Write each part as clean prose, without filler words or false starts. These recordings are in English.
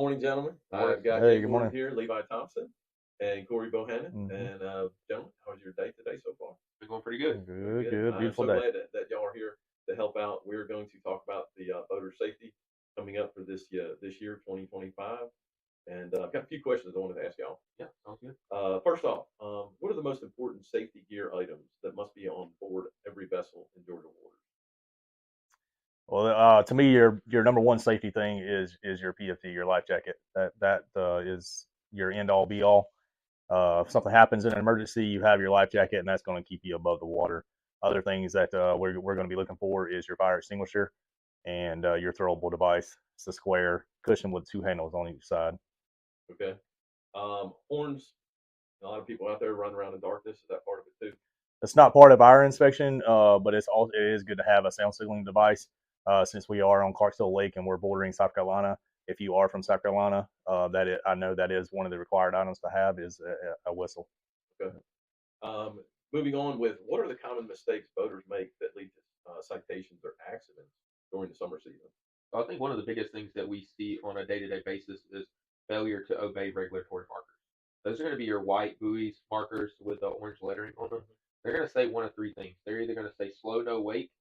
morning, gentlemen. Morning. I've got Hey, Game good Warden morning. here, Levi Thompson, and Corey Bohannon. Hmm. And gentlemen, how was your day today so far? Been going pretty good. Very Good, good. good, I'm beautiful so day. glad that y'all are here to help out. We're going to talk about the voter safety coming up for this year, 2025. And I've got a few questions I wanted to ask y'all. Yeah, sounds good. First off, what are the most important safety gear items that must be on board every vessel in Georgia waters? Well, to me, your number one safety thing is your PFT, your life jacket. That is your end all be all. If something happens in an emergency, you have your life jacket, and that's going to keep you above the water. Other things that we're going to be looking for is your fire extinguisher and your throwable device. It's a square cushion with two handles on each side. Okay. Horns. A lot of people out there run around in darkness. Is that part of it too? It's not part of our inspection, but it is good to have a sound signaling device since we are on Clarksville Lake and we're bordering South Carolina. If you are from South Carolina, I know that is one of the required items to have is a whistle. Okay. Um, Moving on with what are the common mistakes boaters make that lead to citations or accidents during the summer season? I think one of the biggest things that we see on a day-to-day basis is failure to obey regulatory markers. Those are going to be your white buoys markers with the orange lettering on them. They're going to say one of three things. They're either going to say slow, no wake.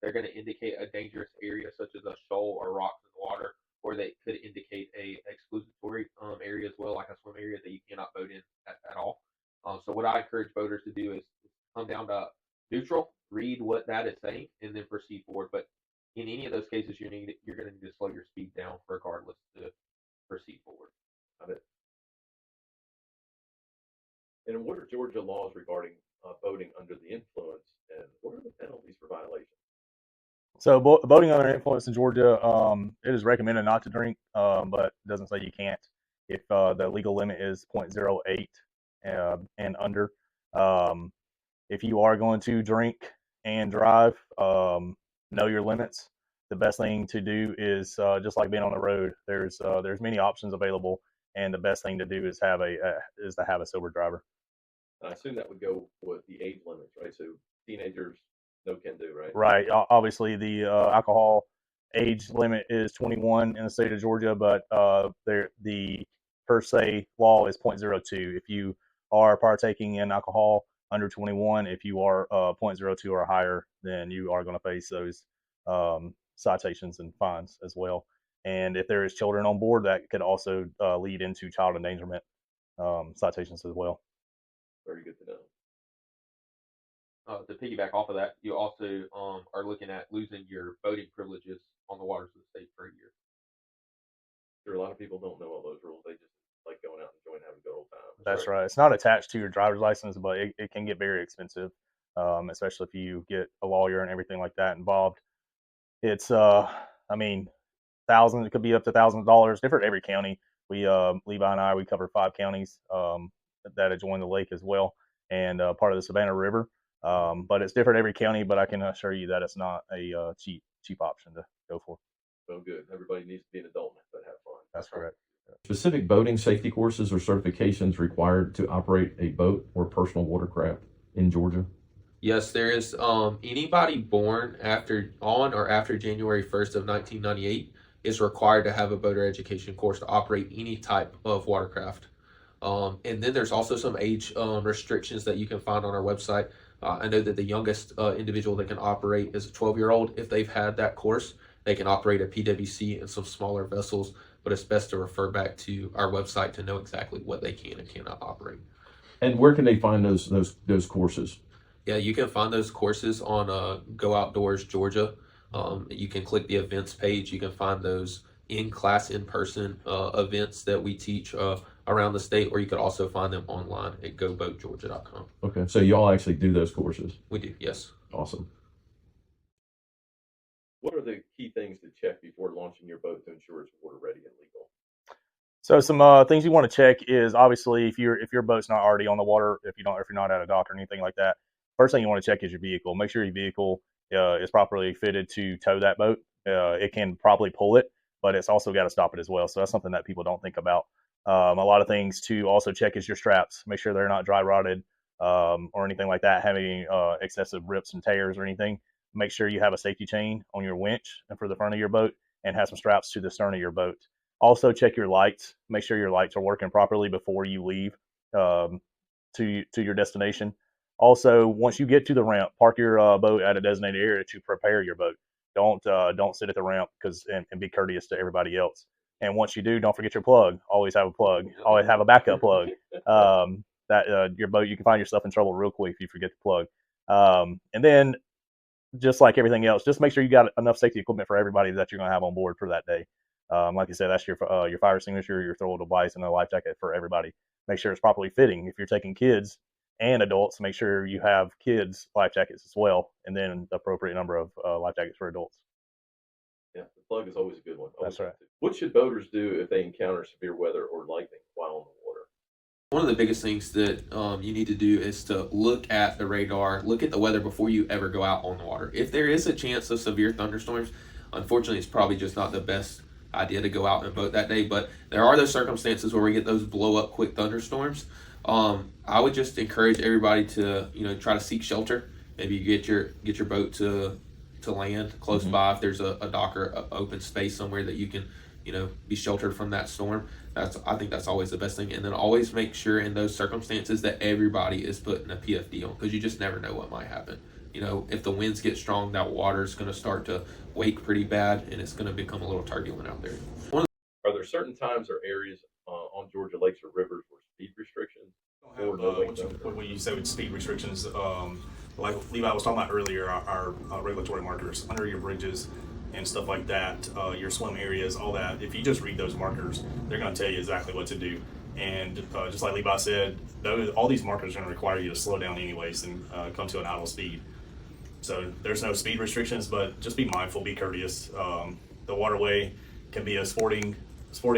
They're going to indicate a dangerous area such as a shoal or rocks in the water, or they could indicate a exclusatory area as well, like a swim area that you cannot boat in at all. So what I encourage boaters to do is come down to neutral, read what that is saying, and then proceed forward. But in any of those cases, you're going to need to slow your speed down regardless to proceed forward. Got it. And what are Georgia laws regarding boating under the influence, and what are the penalties for violations? So boating under influence in Georgia, it is recommended not to drink, but it doesn't say you can't. If the legal limit is 0.08 and under, um, if you are going to drink and drive, know your limits. The best thing to do is just like being on the road. There's many options available, and the best thing to do is is to have a sober driver. I assume that would go with the age limits, right? So teenagers, no can do, right? Right. Obviously, the alcohol age limit is 21 in the state of Georgia, but the per se law is 0.02. If you are partaking in alcohol under 21, if you are 0.02 or higher, then you are going to face those citations and fines as well. And if there is children on board, that could also lead into child endangerment citations as well. Very good to know. To piggyback off of that, you also are looking at losing your boating privileges on the waters of the state for a year. Sure, a lot of people don't know all those rules. They just like going out and enjoying having a good old time. That's right. It's not attached to your driver's license, but it can get very expensive, especially if you get a lawyer and everything like that involved. It's, I mean, thousands. It could be up to $1,000. Different every county. Levi and I, we cover 5 counties that adjoin the lake as well, and part of the Savannah River. But it's different every county. But I can assure you that it's not a cheap option to go for. So good. Everybody needs to be an adult but have fun. That's correct. Specific boating safety courses or certifications required to operate a boat or personal watercraft in Georgia? Yes, there is. Anybody born on or after January 1st of 1998 is required to have a boater education course to operate any type of watercraft. And then there's also some age restrictions that you can find on our website. I know that the youngest individual that can operate is a 12-year-old. If they've had that course, they can operate a PWC and some smaller vessels, but it's best to refer back to our website to know exactly what they can and cannot operate. And where can they find those courses? Yeah, you can find those courses on Go Outdoors Georgia. You can click the events page. You can find those in-class, in-person events that we teach around the state, or you could also find them online at goboatgeorgia.com. Okay, so y'all actually do those courses? We do, yes. Awesome. What are the key things to check before launching your boat to ensure it's water ready and legal? So some things you want to check is obviously if your boat's not already on the water, if you're not at a dock or anything like that. First thing you want to check is your vehicle. Make sure your vehicle is properly fitted to tow that boat. It can probably pull it, but it's also got to stop it as well. So that's something that people don't think about. A lot of things to also check is your straps. Make sure they're not dry rotted or anything like that, having excessive rips and tears or anything. Make sure you have a safety chain on your winch and for the front of your boat and have some straps to the stern of your boat. Also, check your lights. Make sure your lights are working properly before you leave to your destination. Also, once you get to the ramp, park your boat at a designated area to prepare your boat. Don't sit at the ramp and be courteous to everybody else. And once you do, don't forget your plug. Always have a plug. Always have a backup plug. That your boat, you can find yourself in trouble real quick if you forget the plug. And then, just like everything else, just make sure you got enough safety equipment for everybody that you're going to have on board for that day. Like I said, that's your fire extinguisher, your throwable device, and a life jacket for everybody. Make sure it's properly fitting. If you're taking kids and adults, make sure you have kids life jackets as well, and then the appropriate number of life jackets for adults. Yeah, the plug is always a good one. That's right. What should boaters do if they encounter severe weather or lightning while on the water? One of the biggest things that you need to do is to look at the radar, look at the weather before you ever go out on the water. If there is a chance of severe thunderstorms, unfortunately, it's probably just not the best idea to go out and boat that day. But there are those circumstances where we get those blow up quick thunderstorms. I would just encourage everybody to try to seek shelter. Maybe you get your boat to land close by if there's a dock or a open space somewhere that you can be sheltered from that storm. I think that's always the best thing. And then always make sure in those circumstances that everybody is putting a PFD on, because you just never know what might happen. If the winds get strong, that water's going to start to wake pretty bad, and it's going to become a little turbulent out there. Are there certain times or areas on Georgia lakes or rivers where speed restrictions? When you say with speed restrictions, like Levi was talking about earlier, our regulatory markers under your bridges and stuff like that, your swim areas, all that. If you just read those markers, they're going to tell you exactly what to do. And just like Levi said, all these markers are going to require you to slow down anyways and come to an idle speed. So there's no speed restrictions, but just be mindful, be courteous. The waterway can be a sporting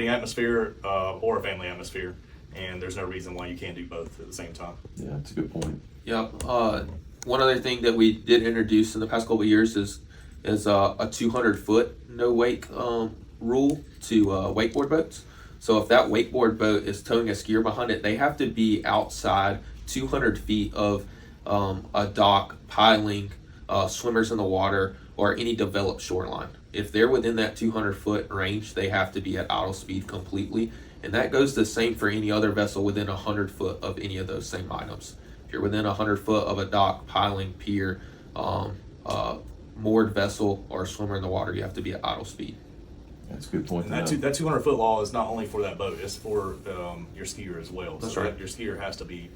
atmosphere or a family atmosphere, and there's no reason why you can't do both at the same time. Yeah, that's a good point. Yeah. One other thing that we did introduce in the past couple of years is a 200-foot no wake rule to wakeboard boats. So if that wakeboard boat is towing a skier behind it, they have to be outside 200 feet of a dock, piling, swimmers in the water, or any developed shoreline. If they're within that 200-foot range, they have to be at idle speed completely. And that goes the same for any other vessel within 100 foot of any of those same items. If you're within 100 foot of a dock, piling, pier, moored vessel, or a swimmer in the water, you have to be at idle speed. That's a good point. And that 200-foot law is not only for that boat; it's for your skier as well. That's so right. Your skier has to be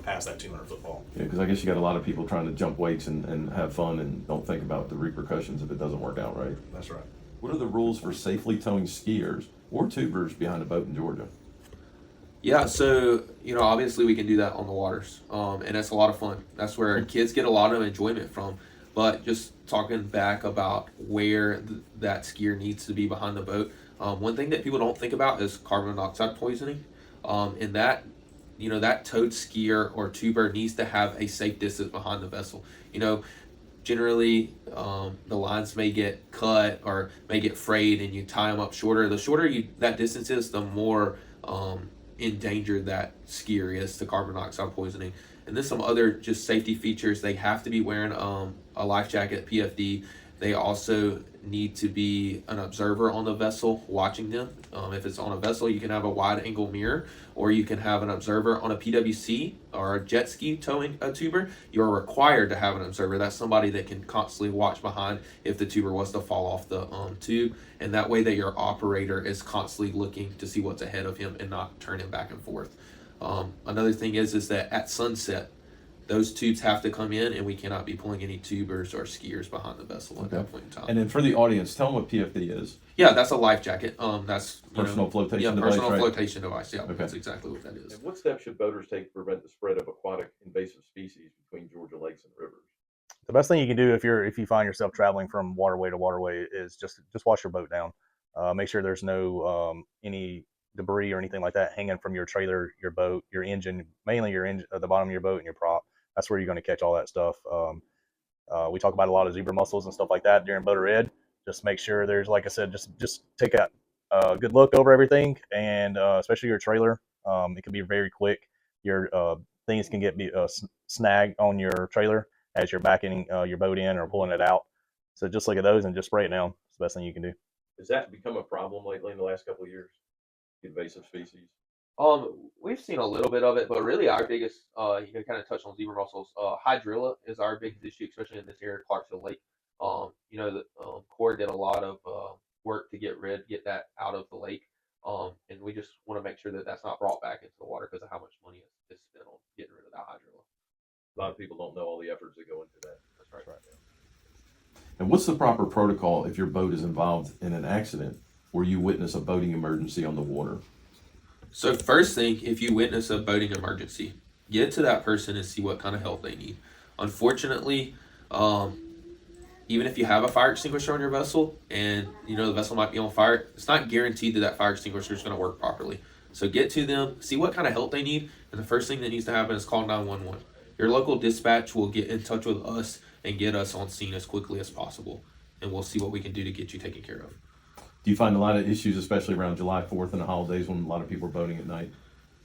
past that 200-foot law. Yeah, because I guess you got a lot of people trying to jump weights and have fun and don't think about the repercussions if it doesn't work out right. That's right. What are the rules for safely towing skiers or tubers behind a boat in Georgia? Yeah, so obviously we can do that on the waters, and that's a lot of fun. That's where kids get a lot of enjoyment from. But just talking back about where that skier needs to be behind the boat, one thing that people don't think about is carbon monoxide poisoning, and that towed skier or tuber needs to have a safe distance behind the vessel. Generally, the lines may get cut or may get frayed, and you tie them up shorter. The shorter that distance is, the more endangered that skier is to carbon monoxide poisoning. And then some other just safety features: they have to be wearing a life jacket, PFD. They also need to be an observer on the vessel watching them. If it's on a vessel, you can have a wide angle mirror, or you can have an observer on a PWC or a jet ski towing a tuber. You're required to have an observer. That's somebody that can constantly watch behind if the tuber was to fall off the tube. And that way that your operator is constantly looking to see what's ahead of him and not turn him back and forth. Another thing is that at sunset, those tubes have to come in, and we cannot be pulling any tubers or skiers behind the vessel at that point in time. And then for the audience, tell them what PFD is. Yeah, that's a life jacket. That's Personal flotation device, personal right? flotation device. Yeah, Okay. That's exactly what that is. And what steps should boaters take to prevent the spread of aquatic invasive species between Georgia lakes and rivers? The best thing you can do if you find yourself traveling from waterway to waterway is just wash your boat down. Make sure there's no any debris or anything like that hanging from your trailer, your boat, your engine, mainly your engine at the bottom of your boat and your prop. That's where you're going to catch all that stuff. We talk about a lot of zebra mussels and stuff like that during boater ed. Just make sure there's, like I said, just take a good look over everything, and especially your trailer. It can be very quick. Your things can get snag on your trailer as you're backing your boat in or pulling it out. So just look at those and just spray it down. It's the best thing you can do. Has that become a problem lately in the last couple of years? Invasive species. We've seen a little bit of it, but really our biggest, you can kind of touch on zebra mussels. Hydrilla is our biggest issue, especially in this area, Clarksville Lake. Cory did a lot of work to get that out of the lake. And we just want to make sure that that's not brought back into the water because of how much money is spent on getting rid of that hydrilla. A lot of people don't know all the efforts that go into that. That's right. And what's the proper protocol if your boat is involved in an accident or you witness a boating emergency on the water? So first thing, if you witness a boating emergency, get to that person and see what kind of help they need. Unfortunately, even if you have a fire extinguisher on your vessel and the vessel might be on fire, it's not guaranteed that that fire extinguisher is going to work properly. So get to them, see what kind of help they need, and the first thing that needs to happen is call 911. Your local dispatch will get in touch with us and get us on scene as quickly as possible, and we'll see what we can do to get you taken care of. Do you find a lot of issues, especially around July 4th and the holidays when a lot of people are boating at night?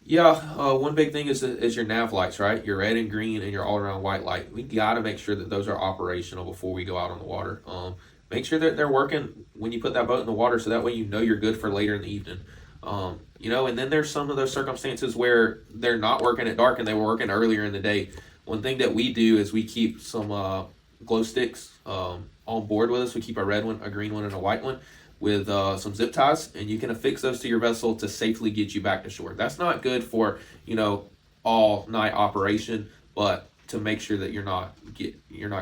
Yeah, one big thing is your nav lights, right? Your red and green and your all-around white light. We got to make sure that those are operational before we go out on the water. Make sure that they're working when you put that boat in the water, so that way you're good for later in the evening. And then there's some of those circumstances where they're not working at dark and they were working earlier in the day. One thing that we do is we keep some glow sticks on board with us. We keep a red one, a green one, and a white one with some zip ties, and you can affix those to your vessel to safely get you back to shore. That's not good for all night operation, but to make sure that you're not going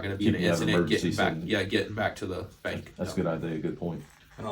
to be in an incident getting back to the bank. That's a good idea. Good point. And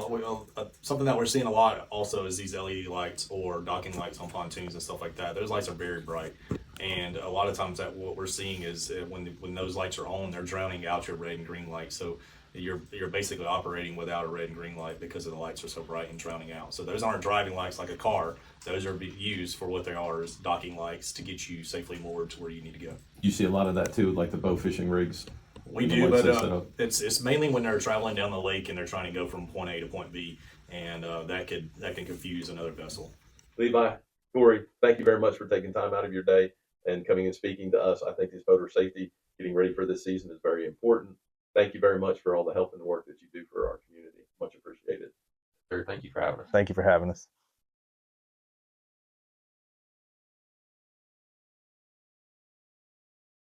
something that we're seeing a lot also is these LED lights or docking lights on pontoons and stuff like that. Those lights are very bright, and a lot of times that what we're seeing is when those lights are on, they're drowning out your red and green light. So you're basically operating without a red and green light because the lights are so bright and drowning out. So those aren't driving lights like a car. Those are used for what they are, as docking lights to get you safely moored to where you need to go. You see a lot of that too, like the bow fishing rigs. We do, but it's mainly when they're traveling down the lake and they're trying to go from point A to point B, and that can confuse another vessel. Levi, Cory, thank you very much for taking time out of your day and coming and speaking to us. I think this boater safety, getting ready for this season, is very important. Thank you very much for all the help and the work that you do for our community. Much appreciated. Sir, thank you for having us. Thank you for having us.